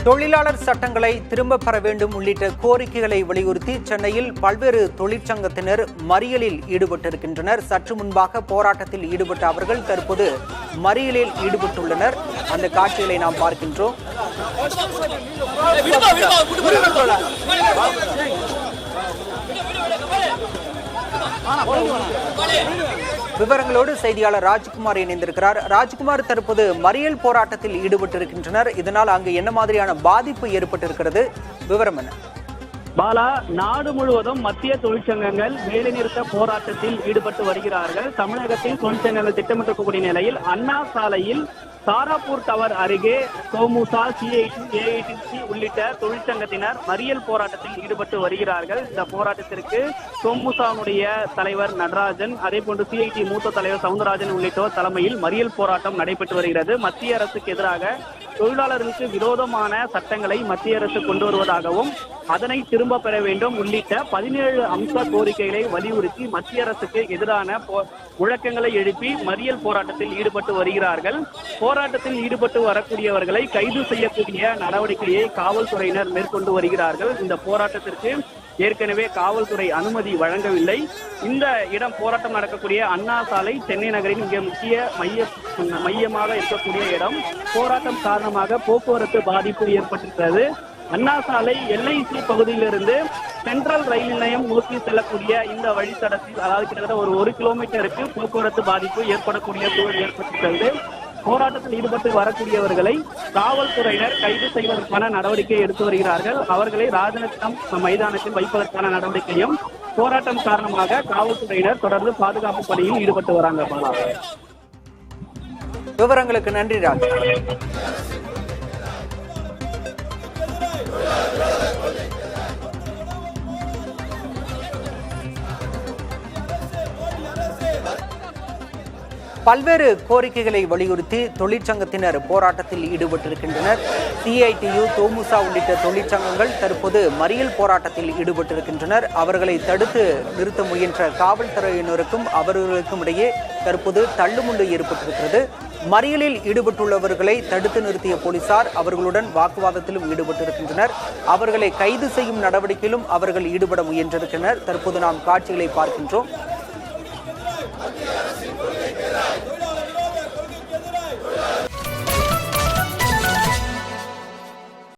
தொழிலாளர் சட்டங்களை திரும்பப் பெற வேண்டும் உள்ளிட்ட கோரிக்கைகளை வலியுறுத்தி சென்னையில் பல்வேறு தொழிற்சங்கத்தினர் மறியலில் ஈடுபட்டிருக்கின்றனர். சற்று முன்பாக போராட்டத்தில் ஈடுபட்ட அவர்கள் தற்போது மறியலில் ஈடுபட்டுள்ளனர். அந்த காட்சிகளை நாம் பார்க்கின்றோம். விவரங்களோடு செய்தியாளர் ராஜ்குமார் இணைந்திருக்கிறார். ராஜ்குமார், தற்போது மறியல் போராட்டத்தில் ஈடுபட்டிருக்கின்றனர். இதனால் அங்கு என்ன மாதிரியான பாதிப்பு ஏற்பட்டிருக்கிறது? விவரம் என்ன? பாலா, நாடு முழுவதும் மத்திய தொழிற்சங்கங்கள் வேலைநிறுத்த போராட்டத்தில் ஈடுபட்டு வருகிறார்கள். தமிழகத்தில் தொழிற்சங்கங்கள் திட்டமிட்டிருக்கக்கூடிய நிலையில் அண்ணா சாலையில் தாராப்பூர் டவர் அருகே தோமுசா, சிஐடி, ஏஐடிசி உள்ளிட்ட தொழிற்சங்கத்தினர் மறியல் போராட்டத்தில் ஈடுபட்டு வருகிறார்கள். இந்த போராட்டத்திற்கு தோமுசாவுடைய தலைவர் நடராஜன், அதே போன்று சிஐடி மூத்த தலைவர் சவுந்தரராஜன் உள்ளிட்டோர் தலைமையில் மறியல் போராட்டம் நடைபெற்று வருகிறது. மத்திய அரசுக்கு எதிராக தொழிலாளர்களுக்கு விரோதமான சட்டங்களை மத்திய அரசு கொண்டு வருவதாகவும் அதனை திரும்ப பெற வேண்டும் உள்ளிட்ட 17 அம்ச கோரிக்கைகளை வலியுறுத்தி மத்திய அரசுக்கு எதிரான முழக்கங்களை எழுப்பி மறியல் போராட்டத்தில் ஈடுபட்டு வருகிறார்கள். போராட்டத்தில் ஈடுபட்டு வரக்கூடியவர்களை கைது செய்யக்கூடிய நடவடிக்கையை காவல்துறையினர் மேற்கொண்டு வருகிறார்கள். இந்த போராட்டத்திற்கு ஏற்கனவே காவல்துறை அனுமதி வழங்கவில்லை. இந்த இடம் போராட்டம் நடக்கக்கூடிய அண்ணா சாலை சென்னை நகரின் மிக முக்கிய மையமாக இருக்கக்கூடிய இடம். போராட்டம் காரணமாக போக்குவரத்து பாதிப்பு ஏற்பட்டிருக்கிறது. அண்ணா சாலை எல்ஐசி பகுதியிலிருந்து சென்ட்ரல் ரயில் நிலையம் நோக்கி செல்லக்கூடிய இந்த வழித்தடத்தில், அதாவது கிட்டத்தட்ட ஒரு 1 கிலோமீட்டருக்கு போக்குவரத்து பாதிப்பு ஏற்படக்கூடிய சூழல் ஏற்பட்டிருக்கிறது. போராட்டத்தில் ஈடுபட்டு வரக்கூடியவர்களை காவல்துறையினர் கைது செய்வதற்கான நடவடிக்கை எடுத்து வருகிறார்கள். அவர்களை ராஜரத்னம் மைதானத்தில் வைப்பதற்கான நடவடிக்கையும் போராட்டம் காரணமாக காவல்துறையினர் தொடர்ந்து பாதுகாப்பு பணியில் ஈடுபட்டு வராங்க. பாலா, விவரங்களுக்கு நன்றி ராஜ். பல்வேறு கோரிக்கைகளை வலியுறுத்தி தொழிற்சங்கத்தினர் போராட்டத்தில் ஈடுபட்டிருக்கின்றனர். சிஐடியு, தோமுசா உள்ளிட்ட தொழிற்சங்கங்கள் தற்போது மறியல் போராட்டத்தில் ஈடுபட்டிருக்கின்றனர். அவர்களை தடுத்து நிறுத்த முயன்ற காவல்துறையினருக்கும் அவர்களுக்கும் இடையே தற்போது தள்ளுமுள்ளு ஏற்பட்டிருக்கிறது. மறியலில் ஈடுபட்டுள்ளவர்களை தடுத்து நிறுத்திய போலீசார் அவர்களுடன் வாக்குவாதத்திலும் ஈடுபட்டிருக்கின்றனர். அவர்களை கைது செய்யும் நடவடிக்கையிலும் அவர்கள் ஈடுபட முயன்றிருக்கின்றனர். தற்போது நாம் காட்சிகளை பார்க்கின்றோம்.